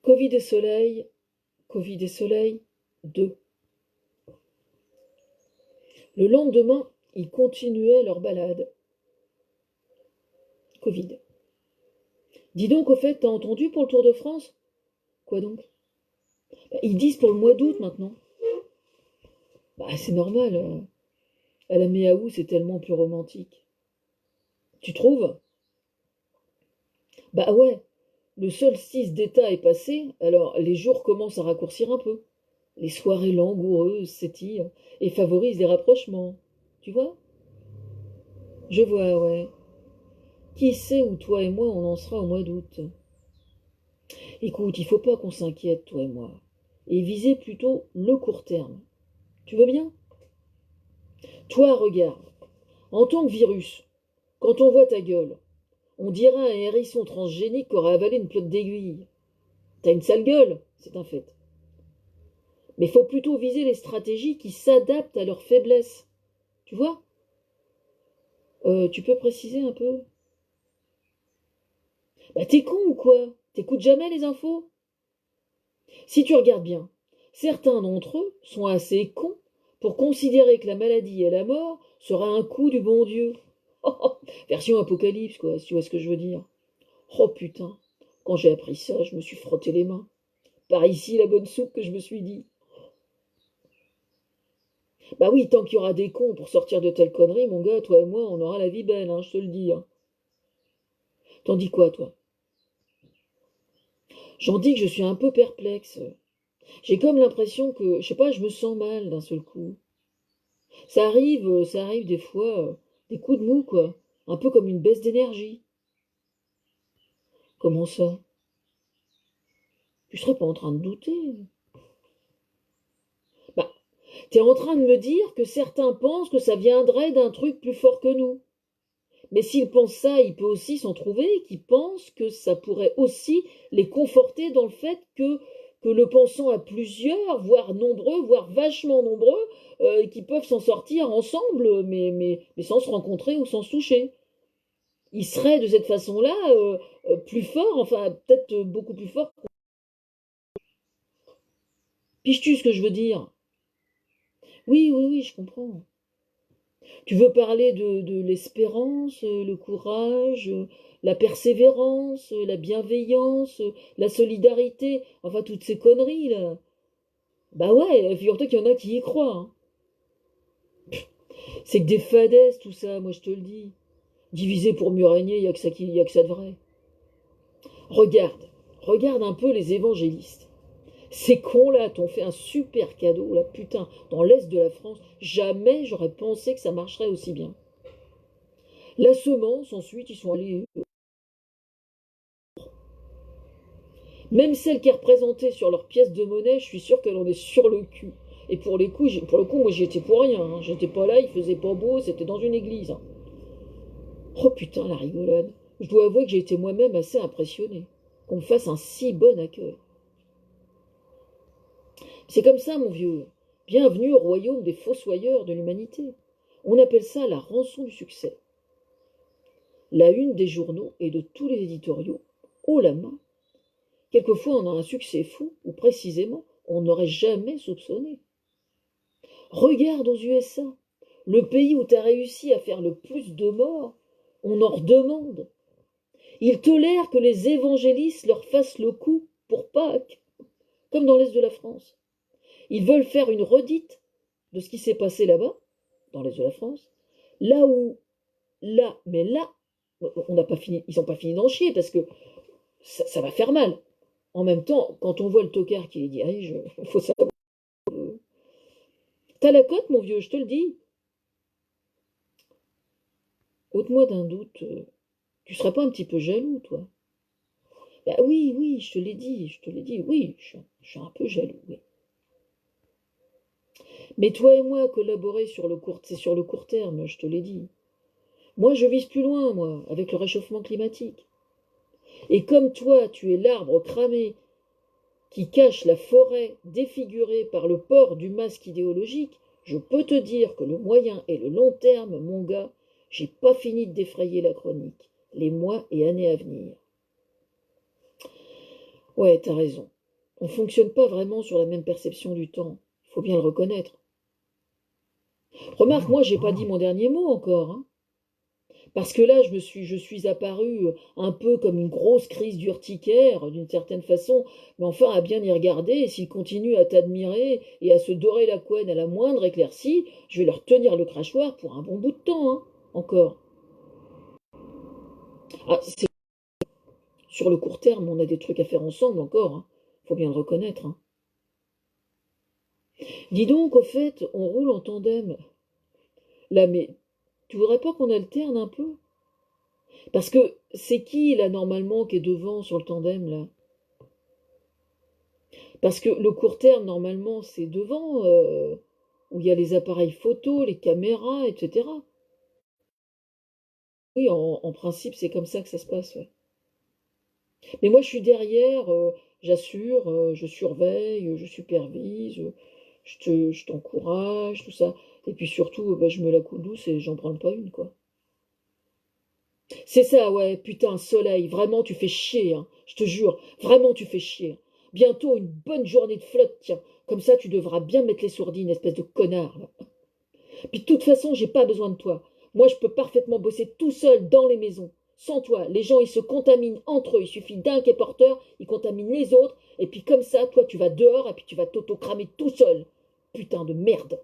Covid et soleil, Covid et soleil, 2. Le lendemain, ils continuaient leur balade. Covid. Dis donc, au fait, t'as entendu pour le Tour de France? Quoi donc? Ils disent pour le mois d'août maintenant. C'est normal. À la Méaou, c'est tellement plus romantique. Tu trouves? Bah ouais, le solstice d'état est passé, alors les jours commencent à raccourcir un peu. Les soirées langoureuses s'étirent et favorisent les rapprochements. Tu vois? Je vois, ouais. Qui sait où toi et moi on en sera au mois d'août? Écoute, il faut pas qu'on s'inquiète, toi et moi. Et viser plutôt le court terme. Tu veux bien? Toi, regarde. En tant que virus, quand on voit ta gueule, on dirait un hérisson transgénique qui aurait avalé une pelote d'aiguille. T'as une sale gueule, c'est un fait. Mais faut plutôt viser les stratégies qui s'adaptent à leurs faiblesses. Tu vois? Tu peux préciser un peu? T'es con ou quoi? T'écoutes jamais les infos? Si tu regardes bien, certains d'entre eux sont assez cons pour considérer que la maladie et la mort sera un coup du bon Dieu. Version apocalypse, quoi, si tu vois ce que je veux dire. Oh putain, quand j'ai appris ça, je me suis frotté les mains. Par ici la bonne soupe que je me suis dit. Bah oui, tant qu'il y aura des cons pour sortir de telles conneries, mon gars, toi et moi, on aura la vie belle, hein, je te le dis. Hein. T'en dis quoi, toi? J'en dis que je suis un peu perplexe. J'ai comme l'impression que, je sais pas, je me sens mal d'un seul coup. Ça arrive des fois, des coups de mou, quoi. Un peu comme une baisse d'énergie. Comment ça? Tu serais pas en train de douter? Bah, t'es en train de me dire que certains pensent que ça viendrait d'un truc plus fort que nous. Mais s'ils pensent ça, il peut aussi s'en trouver qui pensent que ça pourrait aussi les conforter dans le fait que le pensant à plusieurs, voire nombreux, voire vachement nombreux, qui peuvent s'en sortir ensemble, mais sans se rencontrer ou sans se toucher. Ils seraient de cette façon-là plus forts, enfin peut-être beaucoup plus forts. Piges-tu ce que je veux dire? Oui, oui, oui, je comprends. Tu veux parler de l'espérance, le courage, la persévérance, la bienveillance, la solidarité, enfin toutes ces conneries là. Bah ouais, figure-toi qu'il y en a qui y croient. Hein. C'est que des fadaises tout ça, moi je te le dis. Diviser pour mieux régner, il n'y a que ça y a que ça de vrai. Regarde un peu les évangélistes. Ces cons-là t'ont fait un super cadeau, là, putain, dans l'Est de la France. Jamais j'aurais pensé que ça marcherait aussi bien. La semence, ensuite, ils sont allés. Même celle qui est représentée sur leur pièce de monnaie, je suis sûr qu'elle en est sur le cul. Et pour le coup, moi j'y étais pour rien. Hein. J'étais pas là, il faisait pas beau, c'était dans une église. Hein. Oh putain, la rigolade. Je dois avouer que j'ai été moi-même assez impressionné. Qu'on me fasse un si bon accueil. C'est comme ça, mon vieux. Bienvenue au royaume des fossoyeurs de l'humanité. On appelle ça la rançon du succès. La une des journaux et de tous les éditoriaux, haut la main. Quelquefois, on a un succès fou, ou précisément, on n'aurait jamais soupçonné. Regarde aux USA, le pays où tu as réussi à faire le plus de morts, on en redemande. Ils tolèrent que les évangélistes leur fassent le coup pour Pâques, comme dans l'Est de la France. Ils veulent faire une redite de ce qui s'est passé là-bas, dans l'Est de la France, là où, là, on n'a pas fini, ils n'ont pas fini d'en chier parce que ça va faire mal. En même temps, quand on voit le tocard qui les dirige, il faut savoir. T'as la cote, mon vieux, je te le dis. Ôte-moi d'un doute, tu serais pas un petit peu jaloux, toi? Oui, oui, je te l'ai dit, oui, je suis un peu jaloux, oui. Mais toi et moi, collaborer c'est sur le court terme, je te l'ai dit. Moi, je vise plus loin, moi, avec le réchauffement climatique. Et comme toi, tu es l'arbre cramé qui cache la forêt défigurée par le port du masque idéologique, je peux te dire que le moyen et le long terme, mon gars, j'ai pas fini de défrayer la chronique, les mois et années à venir. Ouais, t'as raison. On fonctionne pas vraiment sur la même perception du temps. Il faut bien le reconnaître. Remarque, moi, j'ai pas dit mon dernier mot encore, hein. Parce que là, je suis apparue un peu comme une grosse crise d'urticaire, d'une certaine façon, mais enfin, à bien y regarder, et s'ils continuent à t'admirer et à se dorer la couenne à la moindre éclaircie, je vais leur tenir le crachoir pour un bon bout de temps, hein, encore. Ah, sur le court terme, on a des trucs à faire ensemble encore, hein. Faut bien le reconnaître, hein. Dis donc, au fait, on roule en tandem. Là, mais tu voudrais pas qu'on alterne un peu? Parce que c'est qui, là, normalement, qui est devant sur le tandem, là? Parce que le court terme, normalement, c'est devant, où il y a les appareils photo, les caméras, etc. Oui, en principe, c'est comme ça que ça se passe, ouais. Mais moi, je suis derrière, j'assure, je surveille, je supervise, je t'encourage, tout ça. Et puis surtout, bah, je me la coule douce et j'en prends pas une, quoi. C'est ça, ouais, putain, soleil, vraiment, tu fais chier, hein. Je te jure, vraiment, tu fais chier. Bientôt, une bonne journée de flotte, tiens. Comme ça, tu devras bien mettre les sourdines, espèce de connard, là. Puis de toute façon, j'ai pas besoin de toi. Moi, je peux parfaitement bosser tout seul dans les maisons. Sans toi, les gens, ils se contaminent entre eux. Il suffit d'un qui est porteur, ils contaminent les autres. Et puis comme ça, toi, tu vas dehors et puis tu vas t'auto-cramer tout seul. Putain de merde.